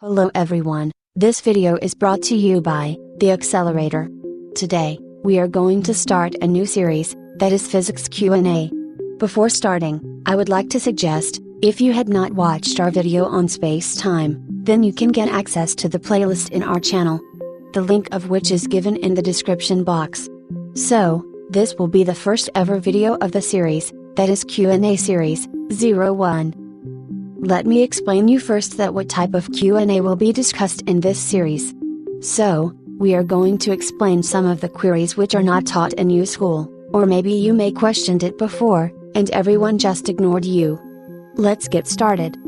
Hello everyone, this video is brought to you by The Accelerator. Today, we are going to start a new series, that is Physics Q&A. Before starting, I would like to suggest, if you had not watched our video on space-time, then you can get access to the playlist in our channel. The link of which is given in the description box. So, this will be the first ever video of the series, that is Q&A series 01. Let me explain you first that what type of Q&A will be discussed in this series. So, we are going to explain some of the queries which are not taught in your school, or maybe you may questioned it before, and everyone just ignored you. Let's get started.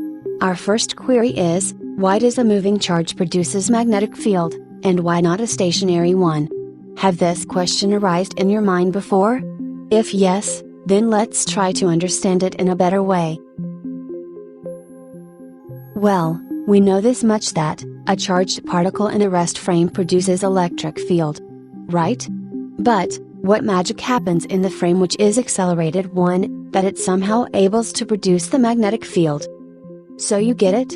Our first query is, why does a moving charge produces magnetic field, and why not a stationary one? Have this question arisen in your mind before? If yes, then let's try to understand it in a better way. Well, we know this much that, a charged particle in a rest frame produces electric field. Right? But, what magic happens in the frame which is accelerated one, that it somehow ables to produce the magnetic field? So you get it?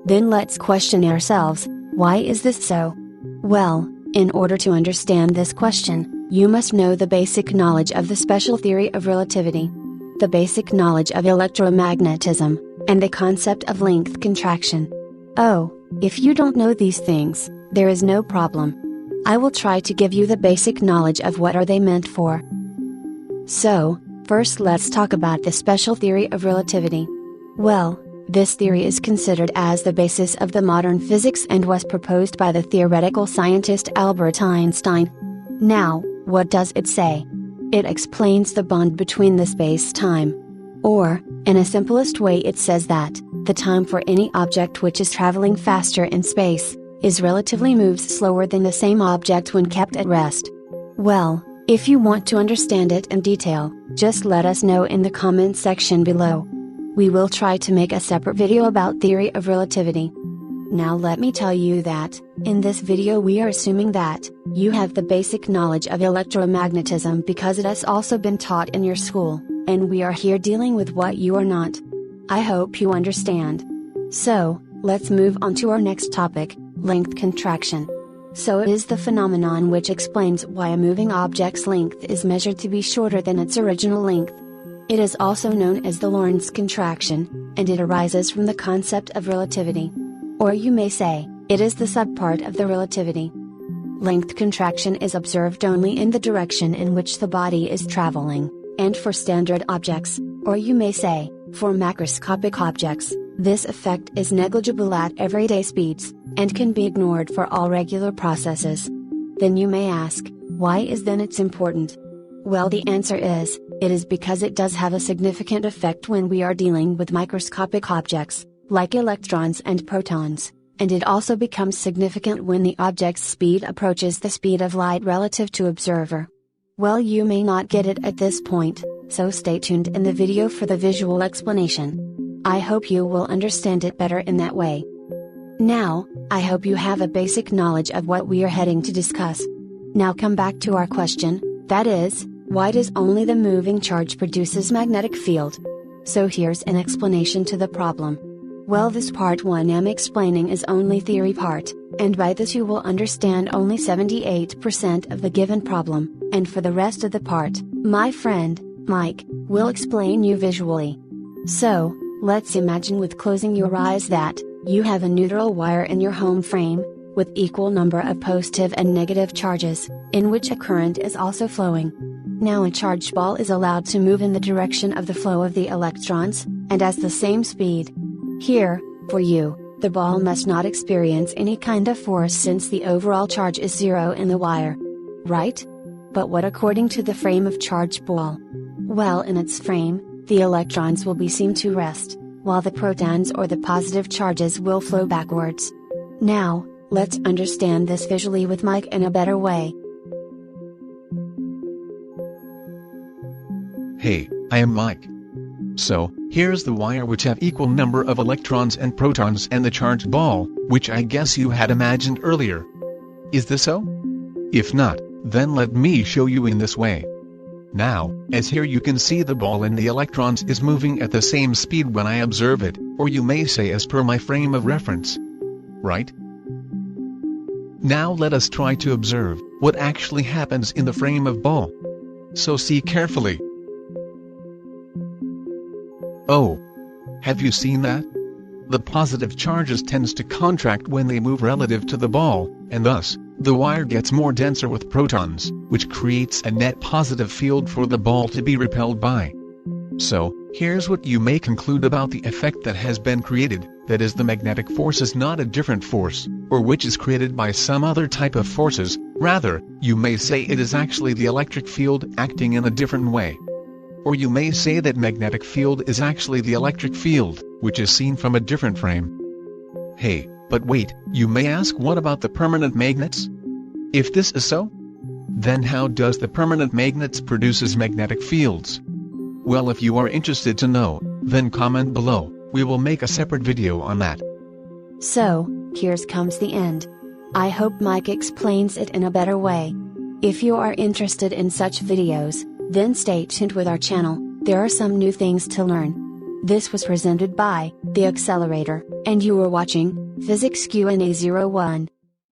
Then let's question ourselves, why is this so? Well, in order to understand this question, you must know the basic knowledge of the special theory of relativity, the basic knowledge of electromagnetism, and the concept of length contraction. Oh, if you don't know these things, there is no problem. I will try to give you the basic knowledge of what are they meant for. So, first let's talk about the special theory of relativity. Well, this theory is considered as the basis of the modern physics and was proposed by the theoretical scientist Albert Einstein. Now, what does it say? It explains the bond between the space-time. Or, in a simplest way it says that, the time for any object which is traveling faster in space, is relatively moves slower than the same object when kept at rest. Well, if you want to understand it in detail, just let us know in the comments section below. We will try to make a separate video about theory of relativity. Now let me tell you that, in this video we are assuming that, you have the basic knowledge of electromagnetism because it has also been taught in your school, and we are here dealing with what you are not. I hope you understand. So, let's move on to our next topic, length contraction. So it is the phenomenon which explains why a moving object's length is measured to be shorter than its original length. It is also known as the Lorentz contraction, and it arises from the concept of relativity. Or you may say, it is the subpart of the relativity. Length contraction is observed only in the direction in which the body is traveling, and for standard objects, or you may say, for macroscopic objects, this effect is negligible at everyday speeds, and can be ignored for all regular processes. Then you may ask, why is then it's important? Well, the answer is, it is because it does have a significant effect when we are dealing with microscopic objects, like electrons and protons, and it also becomes significant when the object's speed approaches the speed of light relative to observer. Well, you may not get it at this point, so stay tuned in the video for the visual explanation. I hope you will understand it better in that way. Now, I hope you have a basic knowledge of what we are heading to discuss. Now come back to our question, that is, why does only the moving charge produces magnetic field? So here's an explanation to the problem. Well, this part 1 I'm explaining is only theory part, and by this you will understand only 78% of the given problem, and for the rest of the part, my friend, Mike, will explain you visually. So, let's imagine with closing your eyes that, you have a neutral wire in your home frame, with equal number of positive and negative charges, in which a current is also flowing. Now a charged ball is allowed to move in the direction of the flow of the electrons, and at the same speed. Here, for you, the ball must not experience any kind of force since the overall charge is zero in the wire. Right? But what according to the frame of charged ball? Well, in its frame, the electrons will be seen to rest, while the protons or the positive charges will flow backwards. Now, let's understand this visually with Mike in a better way. Hey, I am Mike. So, here's the wire which have equal number of electrons and protons and the charged ball, which I guess you had imagined earlier. Is this so? If not, then let me show you in this way. Now, as here you can see the ball and the electrons is moving at the same speed when I observe it, or you may say as per my frame of reference. right? Now let us try to observe what actually happens in the frame of ball. So see carefully. Oh! Have you seen that? The positive charges tends to contract when they move relative to the ball, and thus, the wire gets more denser with protons, which creates a net positive field for the ball to be repelled by. So, here's what you may conclude about the effect that has been created, that is, the magnetic force is not a different force, or which is created by some other type of forces, rather, you may say it is actually the electric field acting in a different way. Or you may say that magnetic field is actually the electric field, which is seen from a different frame. Hey, but wait, you may ask, what about the permanent magnets? If this is so, then how does the permanent magnets produces magnetic fields? Well, if you are interested to know, then comment below, we will make a separate video on that. So, here's comes the end. I hope Mike explains it in a better way. If you are interested in such videos, then stay tuned with our channel, there are some new things to learn. This was presented by The Accelerator, and you were watching Physics QnA 01.